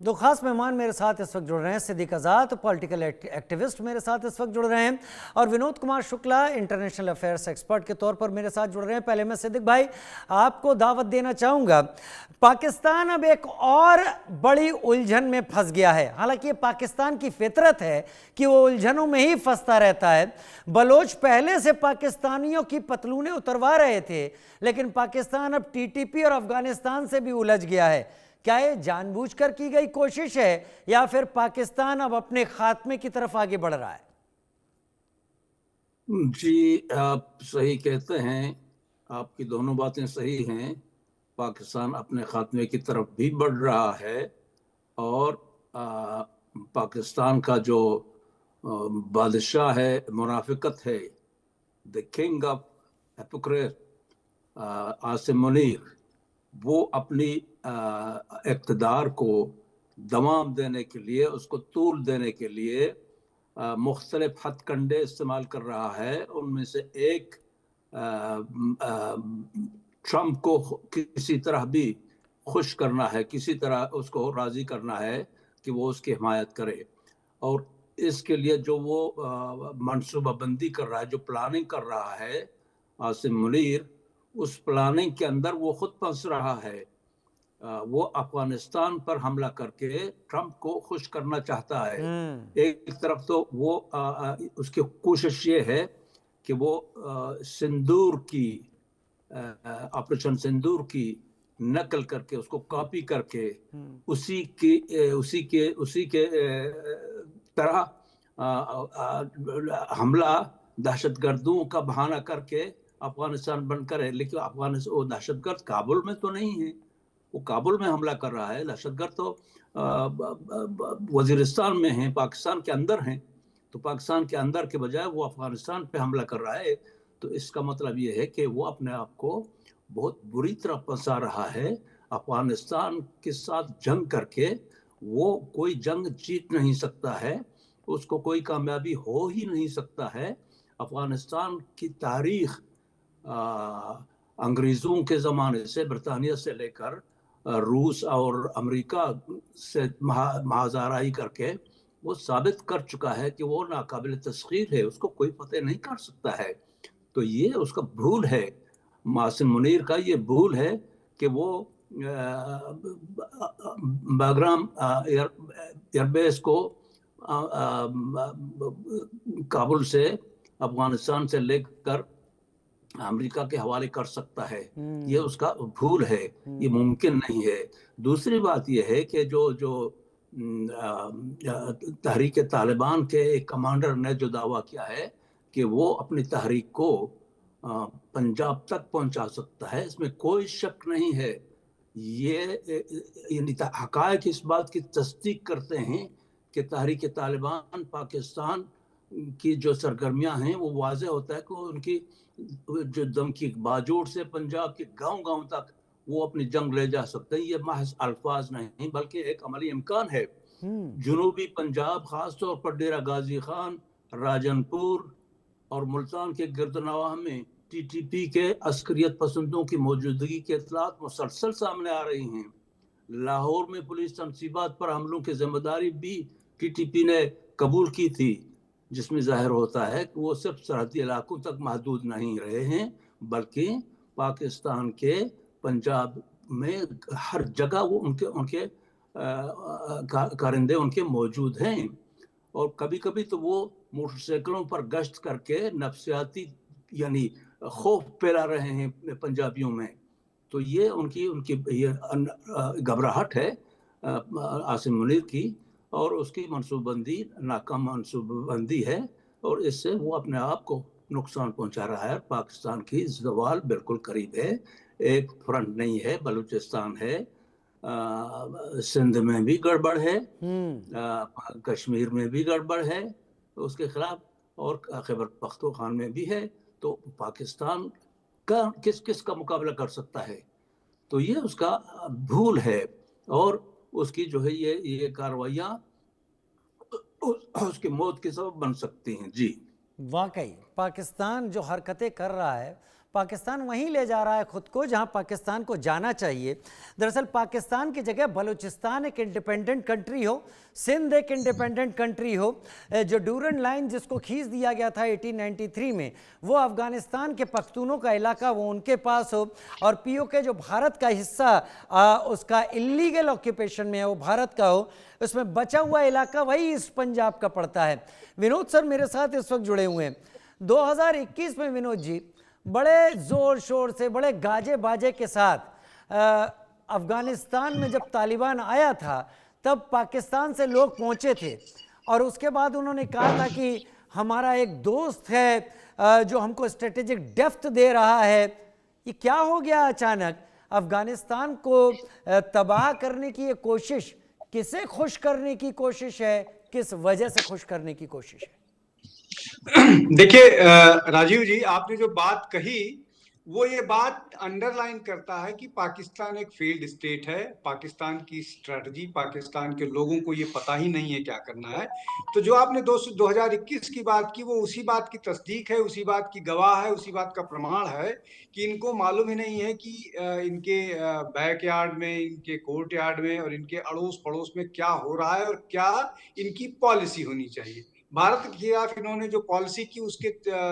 दो खास मेहमान मेरे साथ इस वक्त जुड़ रहे हैं। सिद्दीक आज़ाद पॉलिटिकल एक्टिविस्ट मेरे साथ इस वक्त जुड़ रहे हैं और Vinod Kumar Shukla international affairs expert के तौर पर मेरे साथ जुड़ रहे हैं। पहले मैं सिद्दीक भाई आपको दावत देना चाहूँगा। पाकिस्तान अब एक और बड़ी उलझन में फंस गया है। हालांकि ये पाकिस्तान की फितरत है कि वो उलझनों में ही फंसता रहता है। बलोच पहले से पाकिस्तानियों की पतलूनें उतरवा रहे थे, लेकिन पाकिस्तान अब टीटीपी और अफगानिस्तान से भी उलझ गया है। क्या ये जानबूझकर की गई कोशिश है या फिर पाकिस्तान अब अपने खात्मे की तरफ आगे बढ़ रहा है? जी, आप सही कहते हैं। आपकी दोनों बातें सही हैं। पाकिस्तान अपने खात्मे की तरफ भी बढ़ रहा है और पाकिस्तान का जो बादशाह है मुनाफिकत है, the king of hypocrite Asim Munir, वो अपनी इक़्तिदार को दमाम देने के लिए, उसको तूल देने के लिए मुख्तलिफ हथकंडे इस्तेमाल कर रहा है। उनमें से एक ट्रंप को किसी तरह भी खुश करना है, किसी तरह उसको राज़ी करना है कि वो उसकी हिमायत करे। और इसके लिए जो वो मनसूबाबंदी कर रहा है, जो प्लानिंग कर रहा है आसिम मुनीर, उस प्लानिंग के अंदर वो खुद फंस रहा है। वो अफगानिस्तान पर हमला करके ट्रंप को खुश करना चाहता है। एक तरफ तो वो उसकी कोशिश ये है कि वो सिंदूर की ऑपरेशन सिंदूर की नकल करके, उसको कॉपी करके उसी के तरह हमला दहशतगर्दों का बहाना करके अफगानिस्तान बनकर है। लेकिन अफगानिस्तान, वो दहशतगर्द काबुल में तो नहीं है, वो काबुल में हमला कर रहा है। दहशतगर्द तो वजीरिस्तान में हैं, पाकिस्तान के अंदर हैं। तो पाकिस्तान के अंदर के बजाय वो अफगानिस्तान पे हमला कर रहा है। तो इसका मतलब ये है कि वो अपने आप को बहुत बुरी तरह फंसा रहा है। अफगानिस्तान के साथ जंग करके वो कोई जंग जीत नहीं सकता है, उसको कोई कामयाबी हो ही नहीं सकता है। अफगानिस्तान की तारीख अंग्रेज़ों के ज़माने से, बरतानिया से लेकर रूस और अमेरिका से महाज़ाराई करके वो साबित कर चुका है कि वो नाकाबिल तस्खीर है, उसको कोई फतेह नहीं कर सकता है। तो ये उसका भूल है, आसिम मुनीर का ये भूल है कि वो बागराम एयरबेस को काबुल से, अफगानिस्तान से लेकर अमेरिका के हवाले कर सकता है। ये उसका भूल है, ये मुमकिन नहीं है। दूसरी बात ये है कि जो तहरीक तालिबान के एक कमांडर ने जो दावा किया है कि वो अपनी तहरीक को पंजाब तक पहुंचा सकता है, इसमें कोई शक नहीं है। ये हक़ाइक़ इस बात की तस्दीक करते हैं कि तहरीक तालिबान पाकिस्तान की जो सरगर्मियां हैं, वो वाज़ेह होता है कि उनकी जो दम की बाजोड़ से पंजाब के गांव-गांव तक वो अपनी जंग ले जा सकते हैं। ये महज अल्फाज नहीं बल्कि एक अमली इम्कान है। जुनूबी पंजाब, खास तौर पर डेरा गाजी खान, राजनपुर और मुल्तान के गिरदनवाह में टीटीपी के अस्करियत पसंदों की मौजूदगी के इत्तलात मुसलसल सामने आ रही हैं। लाहौर में पुलिस तनसीबात पर हमलों की जिम्मेदारी भी टीटीपी ने कबूल की थी, जिसमें जाहिर होता है कि वो सिर्फ सरहदी इलाकों तक महदूद नहीं रहे हैं, बल्कि पाकिस्तान के पंजाब में हर जगह वो उनके कारिंदे उनके मौजूद हैं। और कभी कभी तो वो मोटरसाइकिलों पर गश्त करके नफ्सियाती यानी खौफ फैला रहे हैं पंजाबियों में। तो ये उनकी उनकी ये घबराहट है आसिम मुनीर की, और उसकी मनसूबबंदी नाकाम मनसूबबंदी है, और इससे वो अपने आप को नुकसान पहुंचा रहा है। पाकिस्तान की ज़वाल बिल्कुल करीब है। एक फ्रंट नहीं है, बलूचिस्तान है, सिंध में भी गड़बड़ है, कश्मीर में भी गड़बड़ है उसके खिलाफ, और खैबर पख्तूनख्वा में भी है। तो पाकिस्तान का किस किस का मुकाबला कर सकता है? तो ये उसका भूल है, और उसकी जो है ये कार्रवाइयाँ उसकी मौत के सबब बन सकती हैं। जी, वाकई पाकिस्तान जो हरकतें कर रहा है, पाकिस्तान वहीं ले जा रहा है खुद को जहां पाकिस्तान को जाना चाहिए। दरअसल पाकिस्तान की जगह बलूचिस्तान एक इंडिपेंडेंट कंट्री हो, सिंध एक इंडिपेंडेंट कंट्री हो, जो डूरन लाइन जिसको खींच दिया गया था 1893 में, वो अफगानिस्तान के पख्तूनों का इलाका वो उनके पास हो, और पीओके जो भारत का हिस्सा उसका इलीगल ऑक्यूपेशन में है वो भारत का हो, उसमें बचा हुआ इलाका वही ईस्ट पंजाब का पड़ता है। विनोद सर मेरे साथ इस वक्त जुड़े हुए हैं। 2021 में विनोद जी बड़े जोर शोर से, बड़े गाजे बाजे के साथ अफगानिस्तान में जब तालिबान आया था तब पाकिस्तान से लोग पहुंचे थे, और उसके बाद उन्होंने कहा था कि हमारा एक दोस्त है जो हमको स्ट्रेटेजिक डेप्थ दे रहा है। ये क्या हो गया अचानक? अफगानिस्तान को तबाह करने की ये कोशिश किसे खुश करने की कोशिश है, किस वजह से खुश करने की कोशिश है? देखिए राजीव जी, आपने जो बात कही वो ये बात अंडरलाइन करता है कि पाकिस्तान एक फेल्ड स्टेट है। पाकिस्तान की स्ट्रेटजी, पाकिस्तान के लोगों को ये पता ही नहीं है क्या करना है। तो जो आपने 2021 की बात की वो उसी बात की तस्दीक है, उसी बात की गवाह है, उसी बात का प्रमाण है कि इनको मालूम ही नहीं है कि इनके बैकयार्ड में, इनके कोर्ट यार्ड में और इनके अड़ोस पड़ोस में क्या हो रहा है और क्या इनकी पॉलिसी होनी चाहिए। भारत के खिलाफ इन्होंने जो पॉलिसी की उसके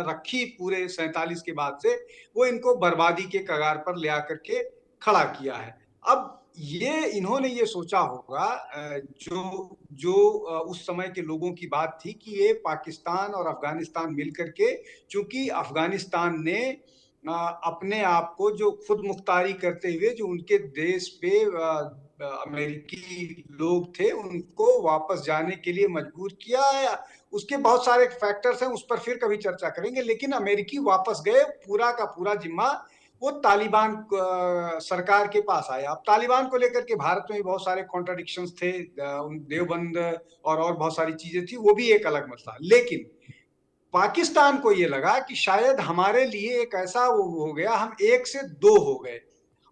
रखी पूरे 47 के बाद से, वो इनको बर्बादी के कगार पर ले आकर के खड़ा किया है। अब ये इन्होंने ये सोचा होगा, जो जो उस समय के लोगों की बात थी कि ये पाकिस्तान और अफगानिस्तान मिलकर के, चूंकि अफगानिस्तान ने अपने आप को जो खुद मुख्तारी करते हुए जो उनके देश पे अमेरिकी लोग थे उनको वापस जाने के लिए मजबूर किया है। उसके बहुत सारे फैक्टर्स हैं, उस पर फिर कभी चर्चा करेंगे। लेकिन अमेरिकी वापस गए, पूरा का पूरा जिम्मा वो तालिबान सरकार के पास आया। अब तालिबान को लेकर के भारत में भी बहुत सारे कॉन्ट्राडिक्शंस थे, देवबंद और बहुत सारी चीजें थी, वो भी एक अलग मसला। लेकिन पाकिस्तान को ये लगा कि शायद हमारे लिए एक ऐसा वो हो गया, हम 1 से 2 हो गए,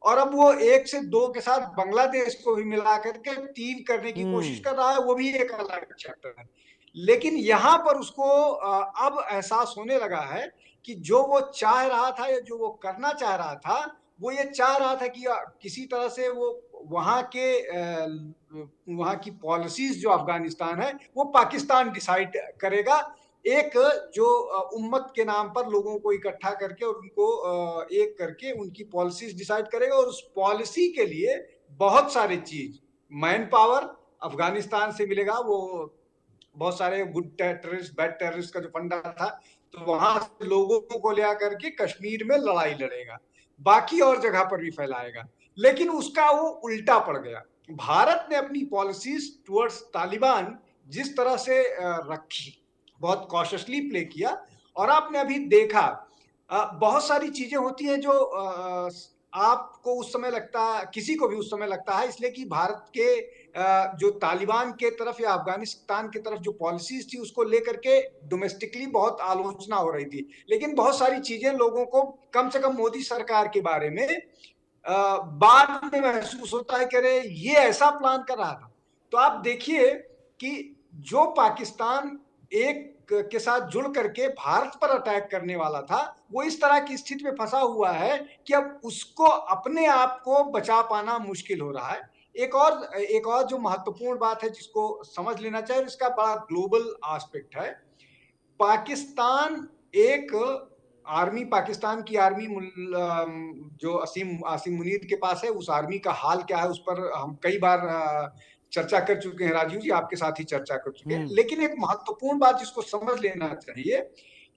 और अब वो 1 से 2 के साथ बांग्लादेश को भी मिला करके 3 करने की कोशिश कर रहा है, वो भी एक अलग चैप्टर है। लेकिन यहाँ पर उसको अब एहसास होने लगा है कि जो वो चाह रहा था या जो वो करना चाह रहा था, वो ये चाह रहा था कि किसी तरह से वो वहाँ की पॉलिसीज जो अफगानिस्तान है वो पाकिस्तान डिसाइड करेगा। एक जो उम्मत के नाम पर लोगों को इकट्ठा करके और उनको एक करके उनकी पॉलिसीज डिसाइड करेगा, और उस पॉलिसी के लिए बहुत सारे चीज, मैन पावर अफगानिस्तान से मिलेगा, वो बहुत सारे गुड टेररिस्ट बैड टेररिस्ट का जो फंडा था, तो वहां से लोगों को ले आकर के कश्मीर में लड़ाई लड़ेगा, बाकी और जगह पर भी फैलाएगा। लेकिन उसका वो उल्टा पड़ गया। भारत ने अपनी पॉलिसीज टुवर्ड्स तालिबान जिस तरह से रखी, बहुत कॉशियसली प्ले किया, और आपने अभी देखा बहुत सारी चीजें होती हैं जो आपको उस समय लगता है, किसी को भी उस समय लगता है, इसलिए कि भारत के जो तालिबान के तरफ या अफगानिस्तान की तरफ जो पॉलिसीज थी उसको लेकर के डोमेस्टिकली बहुत आलोचना हो रही थी। लेकिन बहुत सारी चीजें लोगों को, कम से कम मोदी सरकार के बारे में बाद में महसूस होता है कि अरे ये ऐसा प्लान कर रहा था। तो आप देखिए कि जो पाकिस्तान एक के साथ जुड़ करके भारत पर अटैक करने वाला था, वो इस तरह की स्थिति में फंसा हुआ है कि अब उसको अपने आप को बचा पाना मुश्किल हो रहा है। एक और जो महत्वपूर्ण बात है जिसको समझ लेना चाहिए, इसका बड़ा ग्लोबल एस्पेक्ट है। पाकिस्तान एक आर्मी, पाकिस्तान की आर्मी जो आसिम मुनीर के पास है, उस आर्मी का हाल क्या है उस पर हम कई बार चर्चा कर चुके हैं राजीव जी, आपके साथ ही चर्चा कर चुके हैं। लेकिन एक महत्वपूर्ण बात जिसको समझ लेना चाहिए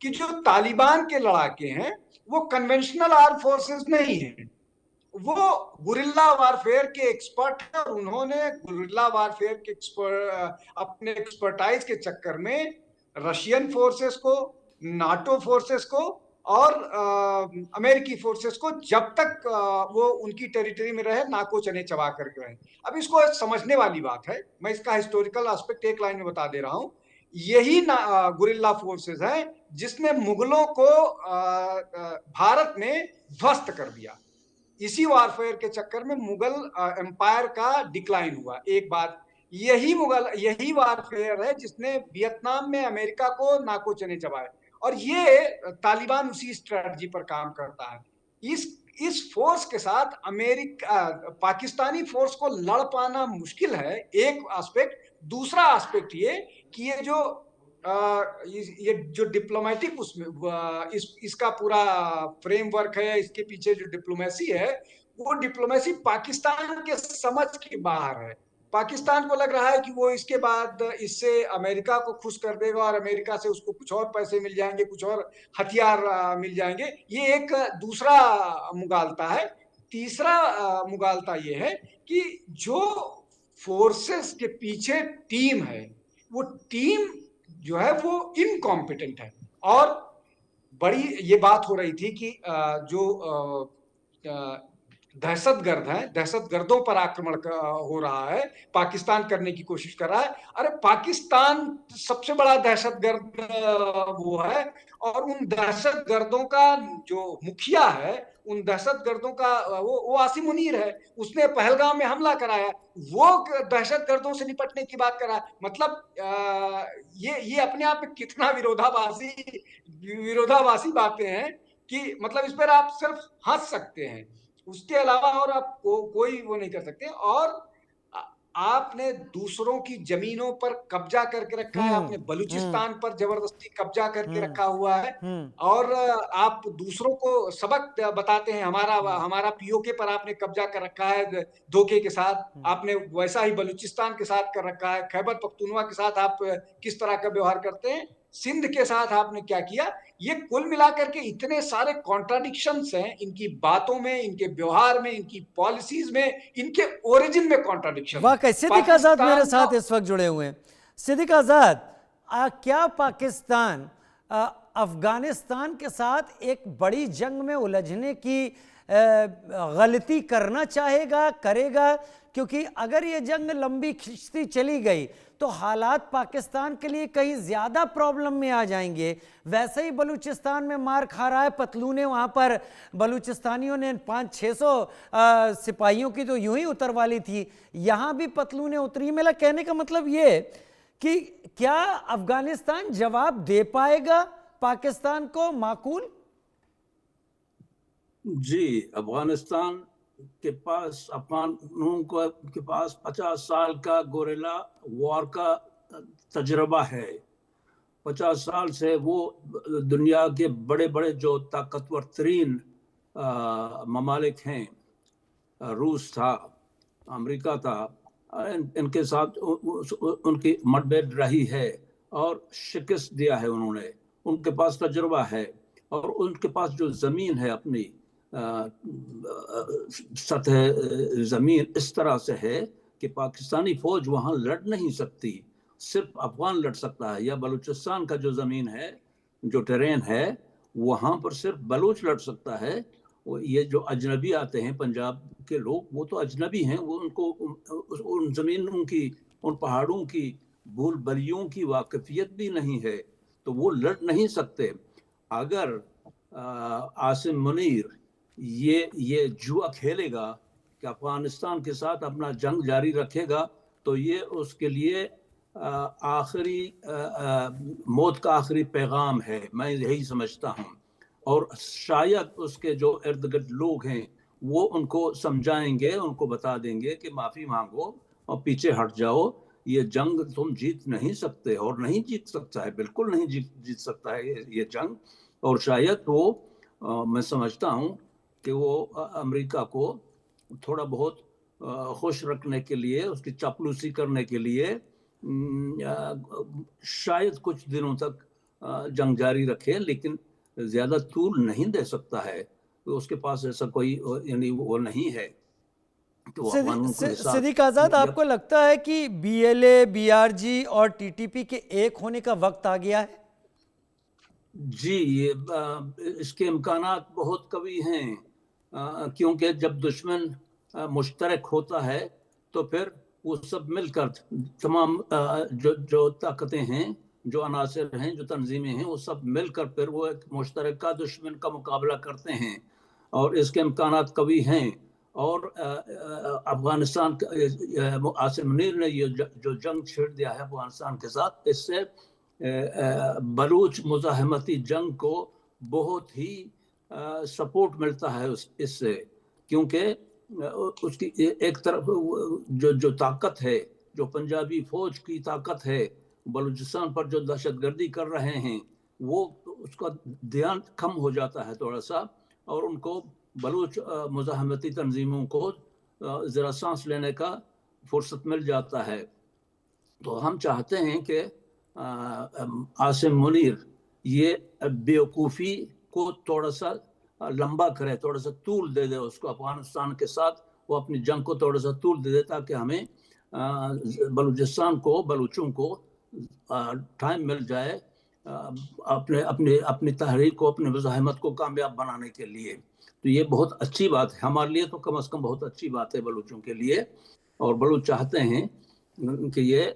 कि जो तालिबान के लड़ाके हैं वो कन्वेंशनल आर्म फोर्सेस नहीं है, वो गुरिल्ला वारफेयर के एक्सपर्ट हैं, और उन्होंने गुरिल्ला वारफेयर के अपने एक्सपर्टाइज के चक्कर में रशियन फोर्सेस को, नाटो फोर्सेस को और अमेरिकी फोर्सेस को, जब तक वो उनकी टेरिटरी में रहे, नाको चने चबा करके रहे। अब इसको समझने वाली बात है, मैं इसका हिस्टोरिकल एस्पेक्ट एक लाइन में बता दे रहा हूं। यही गुरिल्ला फोर्सेस है जिसने मुगलों को भारत में ध्वस्त कर दिया। इसी वारफेयर के चक्कर में मुगल एम्पायर का डिक्लाइन हुआ। एक बात, यही वारफेयर है जिसने वियतनाम में अमेरिका को नाको चने चबाए, और ये तालिबान उसी स्ट्रेटजी पर काम करता है। इस फोर्स के साथ पाकिस्तानी फोर्स को लड़ पाना मुश्किल है, एक एस्पेक्ट। दूसरा एस्पेक्ट ये कि ये जो डिप्लोमेटिक उसमें इसका पूरा फ्रेमवर्क है, इसके पीछे जो डिप्लोमेसी है, वो डिप्लोमेसी पाकिस्तान के समझ के बाहर है। पाकिस्तान को लग रहा है कि वो इसके बाद इससे अमेरिका को खुश कर देगा और अमेरिका से उसको कुछ और पैसे मिल जाएंगे, कुछ और हथियार मिल जाएंगे। ये एक दूसरा मुगालता है। तीसरा मुगालता ये है कि जो फोर्सेस के पीछे टीम है, वो टीम जो है वो इनकॉम्पिटेंट है। और बड़ी ये बात हो रही थी कि जो दहशतगर्द हैं, दहशतगर्दों पर आक्रमण हो रहा है, पाकिस्तान करने की कोशिश कर रहा है। अरे पाकिस्तान सबसे बड़ा दहशतगर्द वो है, और उन दहशतगर्दों का जो मुखिया है, उन दहशतगर्दों का वो आसिम मुनीर है। उसने पहलगाम में हमला कराया, वो दहशतगर्दों से निपटने की बात कर रहा है। मतलब ये अपने आप में कितना विरोधाभासी बातें हैं कि मतलब इस पर आप सिर्फ हंस सकते हैं, उसके अलावा और आप कोई वो नहीं कर सकते। और आपने दूसरों की जमीनों पर कब्जा करके रखा है, आपने बलूचिस्तान पर जबरदस्ती कब्जा करके रखा हुआ है, और आप दूसरों को सबक बताते हैं। हमारा पीओके पर आपने कब्जा कर रखा है धोखे के साथ, आपने वैसा ही बलूचिस्तान के साथ कर रखा है। खैबर पख्तूनवा के साथ आप किस तरह का व्यवहार करते हैं, सिंध के साथ आपने क्या किया। ये कुल मिलाकर के इतने सारे कॉन्ट्राडिक्शंस हैं इनकी बातों में, इनके व्यवहार में, इनकी पॉलिसीज में, इनके ओरिजिन में कॉन्ट्राडिक्शन। वाकई सिद्दीक आजाद मेरे साथ इस वक्त जुड़े हुए हैं। सिद्दीक आजाद, क्या पाकिस्तान अफगानिस्तान के साथ एक बड़ी जंग में उलझने की गलती करना चाहेगा, करेगा? क्योंकि अगर ये जंग लंबी खिंचती चली गई तो हालात पाकिस्तान के लिए कहीं ज़्यादा प्रॉब्लम में आ जाएंगे। वैसे ही बलूचिस्तान में मार खा रहा है, पतलूने वहाँ पर बलूचिस्तानियों ने 500-600 सिपाहियों की तो यूं ही उतरवा ली थी, यहाँ भी पतलूने उतरी। मेरा कहने का मतलब ये कि क्या अफगानिस्तान जवाब दे पाएगा पाकिस्तान को माकूल? जी, अफगानिस्तान के पास, अफगानों के पास 50 साल का गोरिल्ला वॉर का तजुर्बा है। 50 साल से वो दुनिया के बड़े बड़े जो ताकतवर तरीन ममालिक हैं, रूस था, अमेरिका था, इनके साथ उनकी मुठभेड़ रही है और शिकस्त दिया है उन्होंने। उनके पास तजुर्बा है और उनके पास जो ज़मीन है, अपनी सतह ज़मीन इस तरह से है कि पाकिस्तानी फ़ौज वहाँ लड़ नहीं सकती, सिर्फ अफगान लड़ सकता है। या बलूचिस्तान का जो ज़मीन है, जो टेरेन है, वहाँ पर सिर्फ बलूच लड़ सकता है। ये जो अजनबी आते हैं पंजाब के लोग, वो तो अजनबी हैं, वो उनको उन ज़मीनों की, उन पहाड़ों की, भूल भरियों की वाकफियत भी नहीं है, तो वो लड़ नहीं सकते। अगर आसिम मुनीर ये जुआ खेलेगा कि अफगानिस्तान के साथ अपना जंग जारी रखेगा, तो ये उसके लिए आखिरी मौत का आखिरी पैगाम है, मैं यही समझता हूँ। और शायद उसके जो इर्द गिर्द लोग हैं वो उनको समझाएंगे, उनको बता देंगे कि माफ़ी मांगो और पीछे हट जाओ, ये जंग तुम जीत नहीं सकते और नहीं जीत सकता है, बिल्कुल नहीं जीत सकता है ये जंग। और शायद वो मैं समझता हूँ कि वो अमेरिका को थोड़ा बहुत खुश रखने के लिए, उसकी चापलूसी करने के लिए शायद कुछ दिनों तक जंग जारी रखे, लेकिन ज़्यादा तूल नहीं दे सकता है। तो उसके पास ऐसा कोई यानी वो नहीं है। तो सिद्दीक आजाद, आपको लगता है कि बीएलए, बीआरजी और टीटीपी के एक होने का वक्त आ गया है? जी, इसके इम्कानात बहुत कभी हैं, क्योंकि जब दुश्मन मुश्तरक होता है तो फिर वो सब मिलकर, तमाम जो ताकतें हैं, जो अनासर हैं, जो तंजीमें हैं, वो सब मिलकर फिर वो एक मुश्तरका दुश्मन का मुकाबला करते हैं, और इसके इम्कानात कभी हैं। और अफगानिस्तान आसिम मुनीर ने ये जो जंग छेड़ दिया है अफगानिस्तान के साथ, इससे बलूच मुजाहमती जंग को बहुत ही सपोर्ट मिलता है इससे, क्योंकि उसकी एक तरफ जो ताकत है, जो पंजाबी फौज की ताकत है, बलूचिस्तान पर जो दहशतगर्दी कर रहे हैं, वो उसका ध्यान कम हो जाता है थोड़ा सा, और उनको बलूच मुजाहमती तंजीमों को ज़रा सांस लेने का फुर्सत मिल जाता है। तो हम चाहते हैं कि आसिम मुनीर ये बेवकूफ़ी को थोड़ा सा लंबा करे, थोड़ा सा तूल दे दे उसको अफगानिस्तान के साथ, वो अपनी जंग को थोड़ा सा तूल दे दे, ताकि हमें बलूचिस्तान को, बलूचों को टाइम मिल जाए अपनी तहरीक को, अपनी मुजाहिमत को कामयाब बनाने के लिए। तो ये बहुत अच्छी बात है हमारे लिए, तो कम से कम बहुत अच्छी बात है बलूचों के लिए। और बलूच चाहते हैं कि ये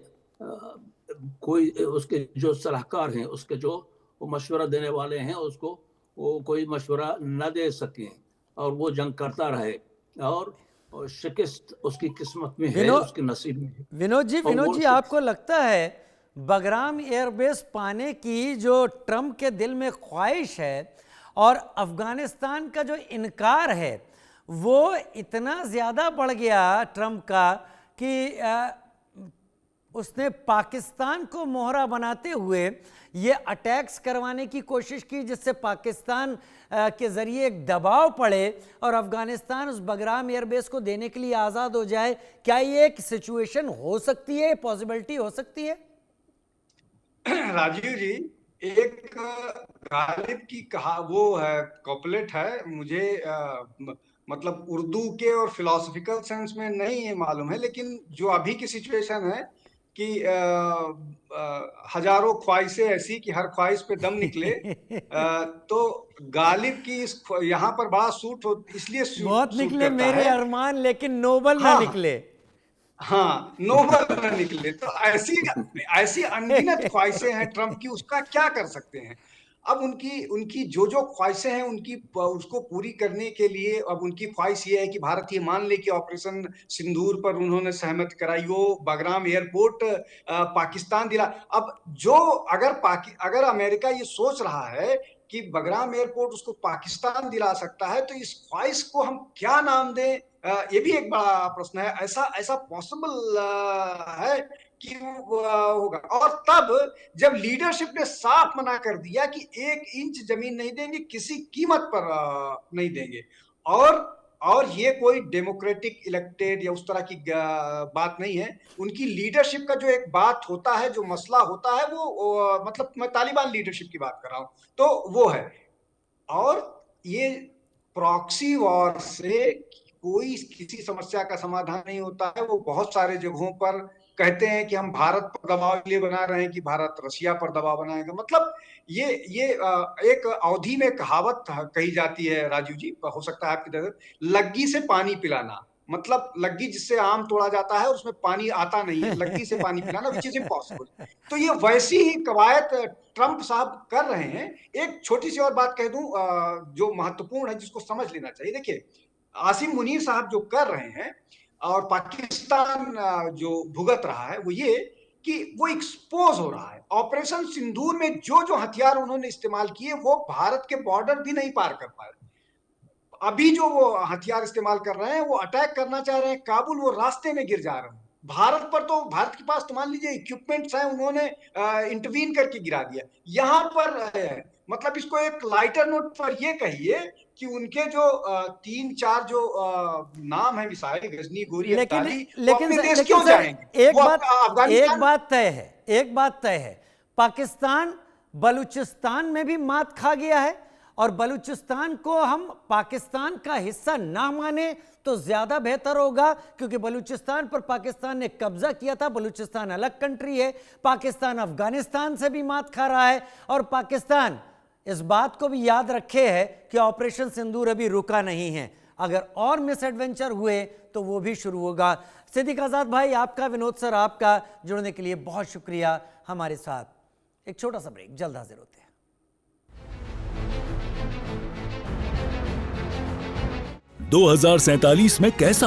कोई उसके जो सलाहकार हैं, उसके जो मशवरा देने वाले हैं, उसको वो कोई मशवरा न दे सकें और वो जंग करता रहे, और शिकस्त उसकी किस्मत में है, उसके नसीब में है। विनोद जी आपको लगता है बगराम एयरबेस पाने की जो ट्रंप के दिल में ख्वाहिश है और अफगानिस्तान का जो इनकार है, वो इतना ज़्यादा बढ़ गया ट्रंप का कि उसने पाकिस्तान को मोहरा बनाते हुए ये अटैक्स करवाने की कोशिश की, जिससे पाकिस्तान के ज़रिए एक दबाव पड़े और अफगानिस्तान उस बगराम एयरबेस को देने के लिए आज़ाद हो जाए। क्या ये एक सिचुएशन हो सकती है, पॉसिबिलिटी हो सकती है? राजीव जी, एक गालिब की कहा वो है, कॉपलेट है, मुझे मतलब उर्दू के और फिलोसफिकल सेंस में नहीं है मालूम है, लेकिन जो अभी की सिचुएशन है कि हजारों ख्वाहिशें ऐसी कि हर ख्वाहिश पे दम निकले, तो गालिब की इस यहाँ पर बड़ा सूट हो, इसलिए बहुत सूट निकले करता मेरे है। अरमान, लेकिन नोबल ना हाँ, निकले। हाँ, नोबल न निकले। तो ऐसी अनगिनत ख्वाहिशें हैं ट्रंप की, उसका क्या कर सकते हैं। अब उनकी जो ख्वाहिशें हैं, उसको पूरी करने के लिए अब उनकी ख्वाहिश ये है कि भारत ये मान ले कि ऑपरेशन सिंदूर पर उन्होंने सहमति कराई, वो बगराम एयरपोर्ट पाकिस्तान दिला। अब अगर अमेरिका ये सोच रहा है कि बगराम एयरपोर्ट उसको पाकिस्तान दिला सकता है, तो इस ख्वाहिश को हम क्या नाम दें, ये भी एक बड़ा प्रश्न है। ऐसा पॉसिबल है कि होगा। और तब जब लीडरशिप ने साफ मना कर दिया कि 1 इंच जमीन नहीं देंगे, किसी कीमत पर नहीं देंगे, और ये कोई डेमोक्रेटिक इलेक्टेड या उस तरह की बात नहीं है। उनकी लीडरशिप का जो एक बात होता है, जो मसला होता है, वो मतलब मैं तालिबान लीडरशिप की बात कर रहा हूं, तो वो है। और ये प्रॉक्सी वॉर से कोई किसी समस्या का समाधान नहीं होता है। वो बहुत सारे जगहों पर कहते हैं कि हम भारत पर दबाव लिए बना रहे हैं कि भारत रशिया पर दबाव बनाएगा। मतलब ये एक अवधि में कहावत कही जाती है राजीव जी, हो सकता है आपकी तरफ, लग्गी से पानी पिलाना। मतलब लग्गी जिससे आम तोड़ा जाता है, उसमें पानी आता नहीं है, लग्गी से पानी पिलाना, विच इज इम्पॉसिबल। तो ये वैसी ही कवायद ट्रंप साहब कर रहे हैं। एक छोटी सी और बात कह दूं जो महत्वपूर्ण है, जिसको समझ लेना चाहिए। देखिए, आसिम मुनीर साहब जो कर रहे हैं और पाकिस्तान जो भुगत रहा है, वो ये कि वो एक्सपोज हो रहा है। ऑपरेशन सिंदूर में जो हथियार उन्होंने इस्तेमाल किए, वो भारत के बॉर्डर भी नहीं पार कर पा रहे। अभी जो वो हथियार इस्तेमाल कर रहे हैं, वो अटैक करना चाह रहे हैं काबुल, वो रास्ते में गिर जा रहे हैं। भारत पर तो, भारत के पास तो मान लीजिए इक्विपमेंट्स हैं, उन्होंने इंटरवीन करके गिरा दिया। यहाँ पर मतलब इसको एक लाइटर नोट पर ये कहिए कि उनके जो 3-4 जो नाम है मिसाइल, गजनी, गोरी, अब्दाली, वो अपने देश क्यों जाएंगे? एक बात तय है, पाकिस्तान बलूचिस्तान में भी मात खा गया है, और बलूचिस्तान को हम पाकिस्तान का हिस्सा ना माने तो ज्यादा बेहतर होगा, क्योंकि बलूचिस्तान पर पाकिस्तान ने कब्जा किया था। बलूचिस्तान अलग कंट्री है। पाकिस्तान अफगानिस्तान से भी मात खा रहा है, और पाकिस्तान इस बात को भी याद रखे है कि ऑपरेशन सिंदूर अभी रुका नहीं है। अगर और मिस एडवेंचर हुए तो वो भी शुरू होगा। सिद्दीक आजाद भाई आपका, विनोद सर आपका जुड़ने के लिए बहुत शुक्रिया हमारे साथ। एक छोटा सा ब्रेक, जल्द हाजिर होते हैं। 2047 में कैसा